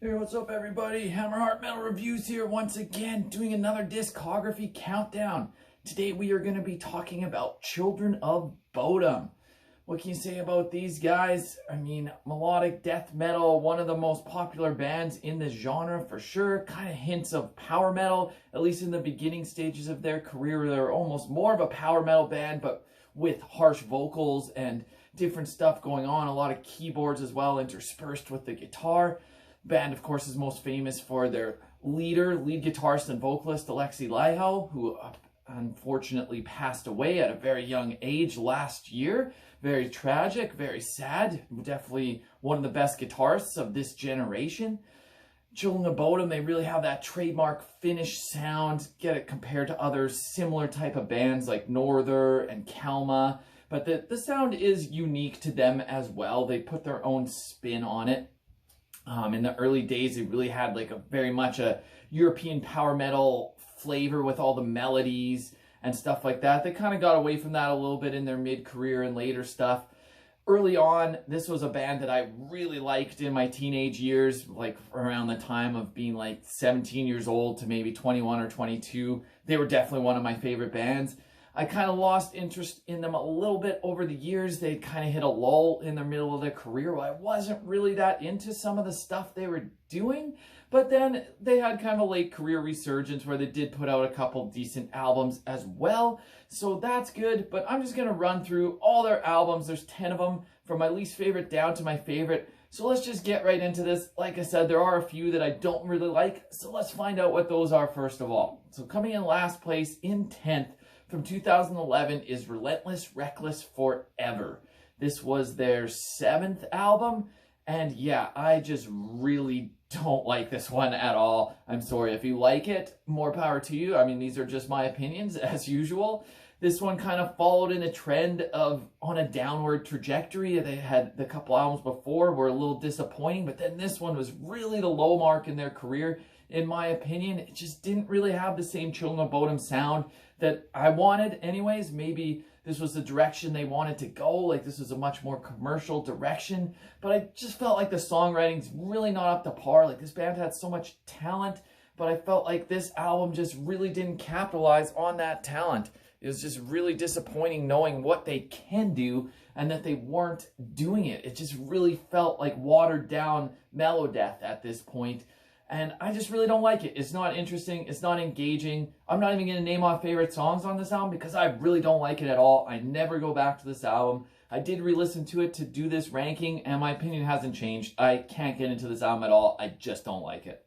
Hey, what's up everybody? Hammerheart Metal Reviews here once again, doing another discography countdown. Today we are going to be talking about Children of Bodom. What can you say about these guys? I mean, melodic death metal, one of the most popular bands in this genre for sure. Kind of hints of power metal, at least in the beginning stages of their career. They're almost more of a power metal band, but with harsh vocals and different stuff going on. A lot of keyboards as well, interspersed with the guitar. Band, of course, is most famous for their lead guitarist and vocalist Alexi Laiho, who unfortunately passed away at a very young age last year. Very tragic, very sad. Definitely one of the best guitarists of this generation. Children of Bodom, they really have that trademark Finnish sound. Get it compared to other similar type of bands like Norther and Kalma. But the sound is unique to them as well. They put their own spin on it. In the early days, it really had like very much a European power metal flavor with all the melodies and stuff like that. They kind of got away from that a little bit in their mid-career and later stuff. Early on, this was a band that I really liked in my teenage years, like around the time of being like 17 years old to maybe 21 or 22. They were definitely one of my favorite bands. I kind of lost interest in them a little bit over the years. They'd kind of hit a lull in the middle of their career where I wasn't really that into some of the stuff they were doing. But then they had kind of a late career resurgence where they did put out a couple decent albums as well. So that's good, but I'm just going to run through all their albums. There's 10 of them, from my least favorite down to my favorite. So let's just get right into this. Like I said, there are a few that I don't really like, so let's find out what those are first of all. So coming in last place, in 10th, from 2011 is Relentless, Reckless Forever. This was their 7th album, and yeah, I just really don't like this one at all. I'm sorry. If you like it, more power to you. I mean, these are just my opinions as usual. This one kind of followed in a trend of on a downward trajectory. They had the couple albums before were a little disappointing, but then this one was really the low mark in their career. In my opinion, it just didn't really have the same Children of Bodom sound that I wanted anyways. Maybe this was the direction they wanted to go. Like this was a much more commercial direction, but I just felt like the songwriting's really not up to par. Like this band had so much talent, but I felt like this album just really didn't capitalize on that talent. It was just really disappointing knowing what they can do and that they weren't doing it. It just really felt like watered down melodeath at this point. And I just really don't like it. It's not interesting. It's not engaging. I'm not even going to name off favorite songs on this album because I really don't like it at all. I never go back to this album. I did re-listen to it to do this ranking, and my opinion hasn't changed. I can't get into this album at all. I just don't like it.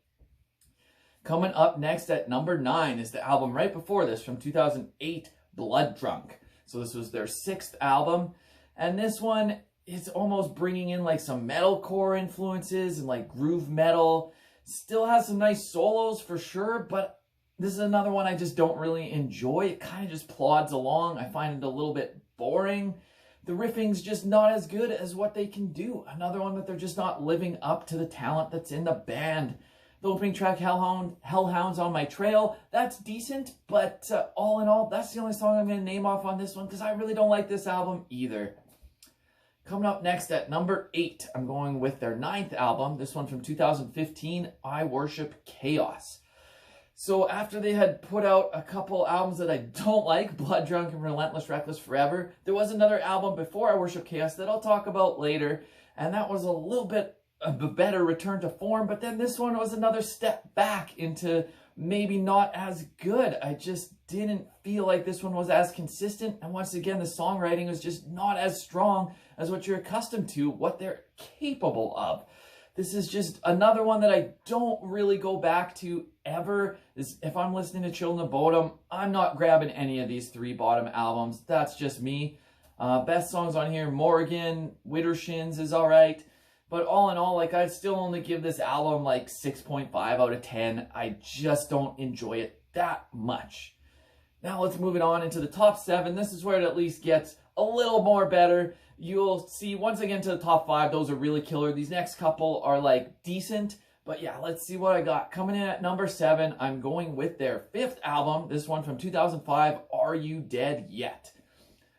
Coming up next at number 9 is the album right before this from 2008, Blood Drunk. So this was their 6th album, and this one is almost bringing in like some metalcore influences and like groove metal. Still has some nice solos for sure, but this is another one I just don't really enjoy. It kind of just plods along. I find it a little bit boring. The riffing's just not as good as what they can do. Another one that they're just not living up to the talent that's in the band. The opening track, Hellhounds on My Trail, that's decent, but all in all, that's the only song I'm going to name off on this one because I really don't like this album either. Coming up next at number 8, I'm going with their 9th album. This one from 2015, I Worship Chaos. So after they had put out a couple albums that I don't like, Blood Drunk and Relentless, Reckless Forever, there was another album before I Worship Chaos that I'll talk about later. And that was a little bit of a better return to form. But then this one was another step back into maybe not as good. I just didn't feel like this one was as consistent. And once again, the songwriting was just not as strong as what you're accustomed to, what they're capable of. This is just another one that I don't really go back to ever. If I'm listening to Children of Bodom, I'm not grabbing any of these 3 bottom albums. That's just me. Best songs on here, Morgan, Widdershins is all right. But all in all, like I'd still only give this album like 6.5 out of 10. I just don't enjoy it that much. Now let's move it on into the top 7. This is where it at least gets a little more better. You'll see once again to the top 5, those are really killer. These next couple are like decent. But yeah, let's see what I got. Coming in at number 7, I'm going with their 5th album. This one from 2005, Are You Dead Yet?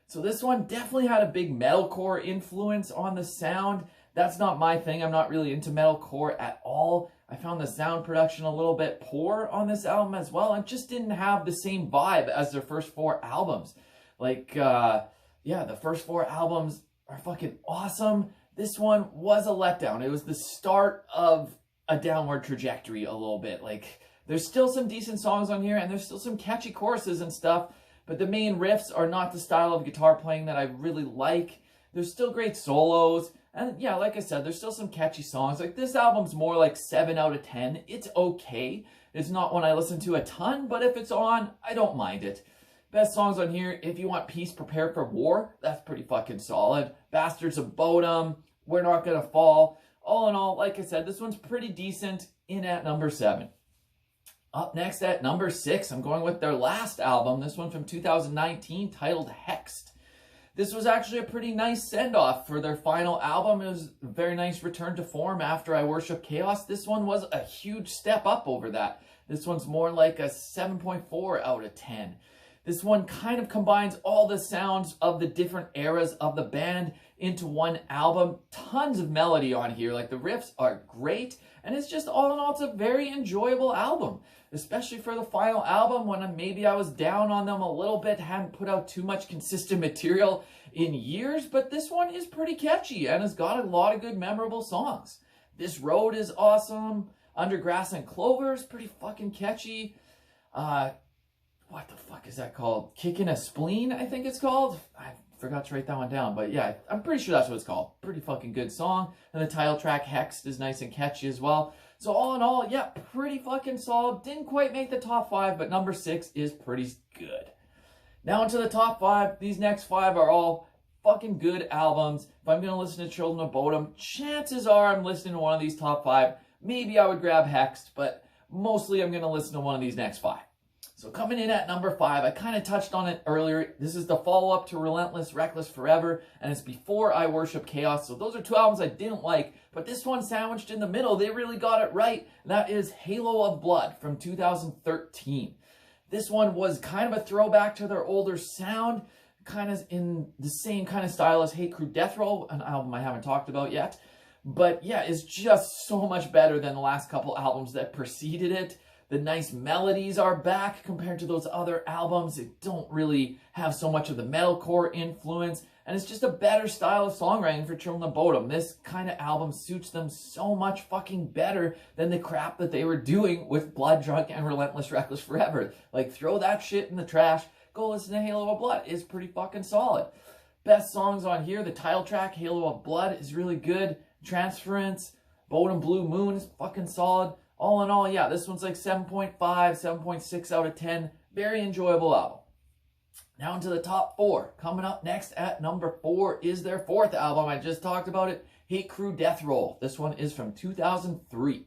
So this one definitely had a big metalcore influence on the sound. That's not my thing. I'm not really into metalcore at all. I found the sound production a little bit poor on this album as well, and just didn't have the same vibe as their first 4 albums. Like, yeah, the first 4 albums are fucking awesome. This one was a letdown. It was the start of a downward trajectory a little bit. Like, there's still some decent songs on here, and there's still some catchy choruses and stuff, but the main riffs are not the style of guitar playing that I really like. There's still great solos, and yeah, like I said, there's still some catchy songs. Like, this album's more like 7 out of 10. It's okay. It's not one I listen to a ton, but if it's on, I don't mind it. Best songs on here: If You Want Peace, Prepare for War. That's pretty fucking solid. Bastards of Bodom, We're Not Gonna Fall. All in all, like I said, this one's pretty decent, in at number 7. Up next at number 6, I'm going with their last album. This one from 2019, titled Hext. This was actually a pretty nice send-off for their final album. It was a very nice return to form after I Worship Chaos. This one was a huge step up over that. This one's more like a 7.4 out of 10. This one kind of combines all the sounds of the different eras of the band into one album. Tons of melody on here. Like, the riffs are great, and it's just, all in all, it's a very enjoyable album, especially for the final album, when maybe I was down on them a little bit, hadn't put out too much consistent material in years, but this one is pretty catchy and has got a lot of good memorable songs. This Road is awesome. Under Grass and Clover is pretty fucking catchy. What the fuck is that called? Kickin' a Spleen, I think it's called. I forgot to write that one down, but yeah, I'm pretty sure that's what it's called. Pretty fucking good song. And the title track, Hext, is nice and catchy as well. So all in all, yeah, pretty fucking solid. Didn't quite make the top 5, but number 6 is pretty good. Now into the top 5. These next 5 are all fucking good albums. If I'm going to listen to Children of Bodom, chances are I'm listening to one of these top 5. Maybe I would grab Hext, but mostly I'm going to listen to one of these next 5. So coming in at number 5, I kind of touched on it earlier. This is the follow-up to Relentless, Reckless Forever, and it's before I Worship Chaos. So those are 2 albums I didn't like, but this one sandwiched in the middle, they really got it right. And that is Halo of Blood from 2013. This one was kind of a throwback to their older sound, kind of in the same kind of style as Hate Crew Death Row, an album I haven't talked about yet. But yeah, it's just so much better than the last couple albums that preceded it. The nice melodies are back compared to those other albums. It don't really have so much of the metalcore influence, and it's just a better style of songwriting for Children of Bodom. This kind of album suits them so much fucking better than the crap that they were doing with Blood Drunk and Relentless, Reckless Forever. Like, throw that shit in the trash. Go listen to Halo of Blood. It's pretty fucking solid. Best songs on here, the title track, Halo of Blood, is really good. Transference, Bodom Blue Moon is fucking solid. All in all, yeah, this one's like 7.5, 7.6 out of 10. Very enjoyable album. Now into the top 4. Coming up next at number 4 is their 4th album. I just talked about it, Hate Crew Death Roll. This one is from 2003.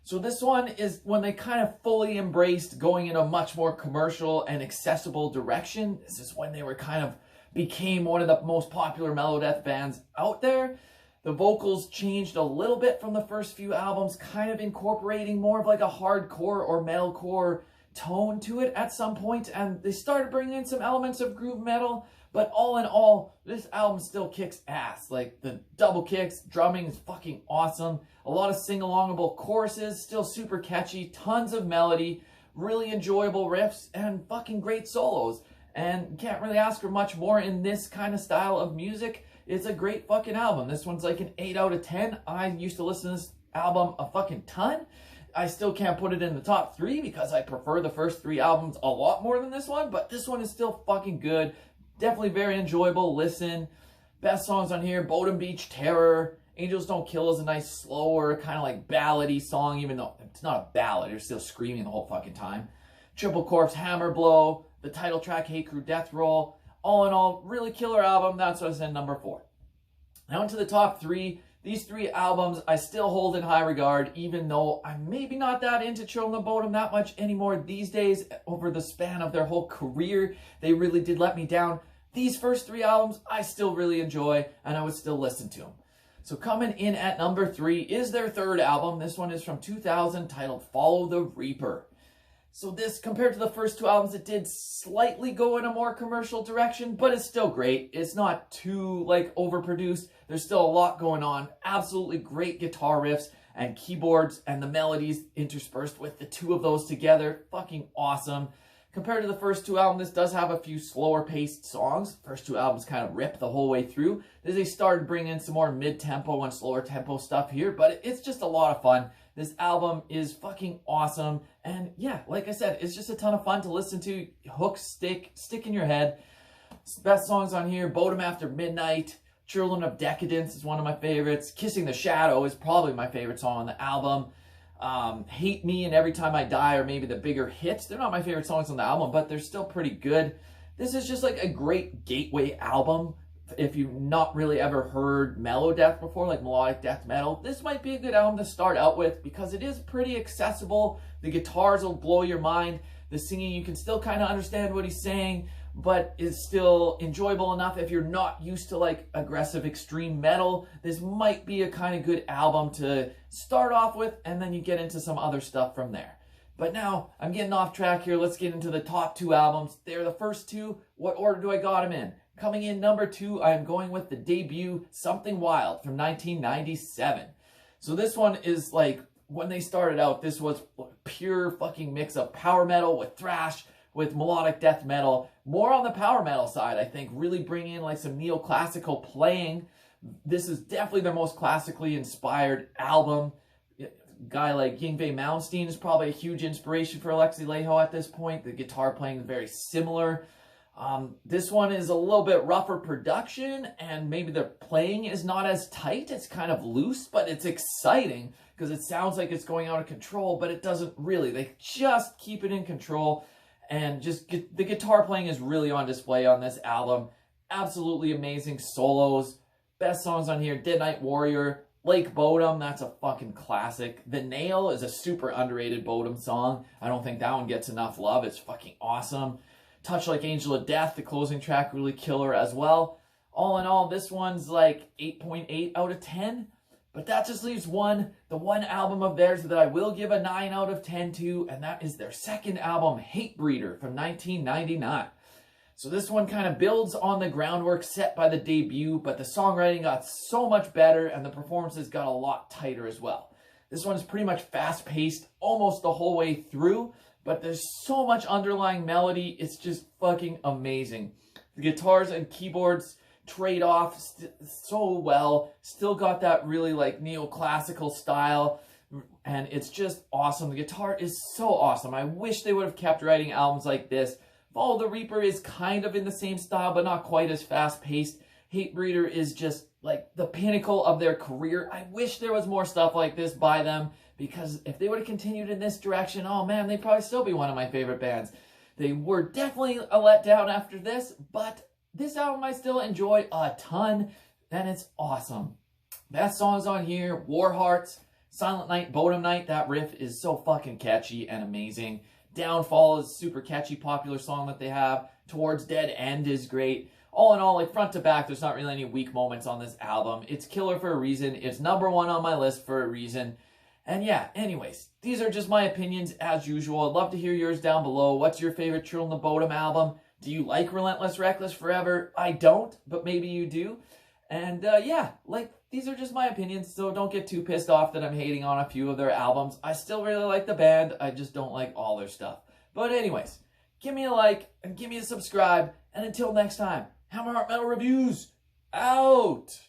So this one is when they kind of fully embraced going in a much more commercial and accessible direction. This is when they were kind of became one of the most popular Melodeath bands out there. The vocals changed a little bit from the first few albums, kind of incorporating more of like a hardcore or metalcore tone to it at some point, and they started bringing in some elements of groove metal, but all in all, this album still kicks ass. Like, the double kicks, drumming is fucking awesome, a lot of sing-alongable choruses, still super catchy, tons of melody, really enjoyable riffs, and fucking great solos, and can't really ask for much more in this kind of style of music. It's a great fucking album. This one's like an 8 out of 10. I used to listen to this album a fucking ton. I still can't put it in the top 3 because I prefer the first 3 albums a lot more than this one, but this one is still fucking good. Definitely very enjoyable listen. Best songs on here, Bodom Beach Terror. Angels Don't Kill is a nice, slower, kind of like ballady song, even though it's not a ballad. You're still screaming the whole fucking time. Triple Corpse Hammer Blow. The title track, Hate Crew Death Roll. All in all, really killer album. That's what I said, number 4. Now into the top 3. These 3 albums I still hold in high regard, even though I'm maybe not that into Children of Bodom that much anymore these days. Over the span of their whole career, they really did let me down. These first 3 albums I still really enjoy, and I would still listen to them. So coming in at number 3 is their 3rd album. This one is from 2000, titled Follow the Reaper. So this, compared to the first two albums, it did slightly go in a more commercial direction, but it's still great. It's not too, like, overproduced. There's still a lot going on. Absolutely great guitar riffs and keyboards, and the melodies interspersed with the two of those together. Fucking awesome. Compared to the first two albums, this does have a few slower paced songs. First two albums kind of rip the whole way through. They started bringing in some more mid-tempo and slower tempo stuff here, but it's just a lot of fun. This album is fucking awesome. And yeah, like I said, it's just a ton of fun to listen to. Hooks stick in your head. Best songs on here: Bodom After Midnight, Children of Decadence is one of my favorites. Kissing the Shadow is probably my favorite song on the album. Hate Me and Every Time I Die are maybe the bigger hits. They're not my favorite songs on the album, but they're still pretty good. This is just like a great gateway album. If you've not really ever heard mellow death before, like melodic death metal, this might be a good album to start out with because it is pretty accessible. The guitars will blow your mind. The singing, you can still kind of understand what he's saying, but is still enjoyable enough. If you're not used to like aggressive extreme metal, this might be a kind of good album to start off with, and then you get into some other stuff from there. But now I'm getting off track here. Let's get into the top two albums. They're the first two. What order do I got them in? Coming in number 2, I am going with the debut Something Wild from 1997. So this one is like, when they started out, this was pure fucking mix of power metal with thrash, with melodic death metal. More on the power metal side, I think, really bringing in like some neoclassical playing. This is definitely their most classically inspired album. A guy like Yngwie Malmsteen is probably a huge inspiration for Alexi Laiho at this point. The guitar playing is very similar. This one is a little bit rougher production, and maybe the playing is not as tight. It's kind of loose, but it's exciting because it sounds like it's going out of control, but it doesn't really. They just keep it in control, and just the guitar playing is really on display on this album. Absolutely amazing solos. Best songs on here: Dead Night Warrior, Lake Bodom, that's a fucking classic. The Nail is a super underrated Bodom song. I don't think that one gets enough love. It's fucking awesome. Touch Like Angel of Death, the closing track, really killer as well. All in all, this one's like 8.8 out of 10. But that just leaves the one album of theirs that I will give a 9 out of 10 to, and that is their second album, Hatebreeder, from 1999. So this one kind of builds on the groundwork set by the debut, but the songwriting got so much better, and the performances got a lot tighter as well. This one is pretty much fast-paced almost the whole way through, but there's so much underlying melody. It's just fucking amazing. The guitars and keyboards trade off so well. Still got that really like neoclassical style, and it's just awesome. The guitar is so awesome. I wish they would have kept writing albums like this. Follow the Reaper is kind of in the same style, but not quite as fast-paced. Hatebreeder is just like the pinnacle of their career. I wish there was more stuff like this by them, because if they would have continued in this direction, oh man, they'd probably still be one of my favorite bands. They were definitely a letdown after this, but this album I still enjoy a ton, and it's awesome. Best songs on here: War Hearts, Silent Night, Bodom Night. That riff is so fucking catchy and amazing. Downfall is a super catchy, popular song that they have. Towards Dead End is great. All in all, like front to back, there's not really any weak moments on this album. It's killer for a reason. It's number 1 on my list for a reason. And yeah, anyways, these are just my opinions as usual. I'd love to hear yours down below. What's your favorite Children of Bodom album? Do you like Relentless, Reckless, Forever? I don't, but maybe you do. And yeah, like, these are just my opinions, so don't get too pissed off that I'm hating on a few of their albums. I still really like the band. I just don't like all their stuff. But anyways, give me a like and give me a subscribe. And until next time, Hammer Heart Metal Reviews out!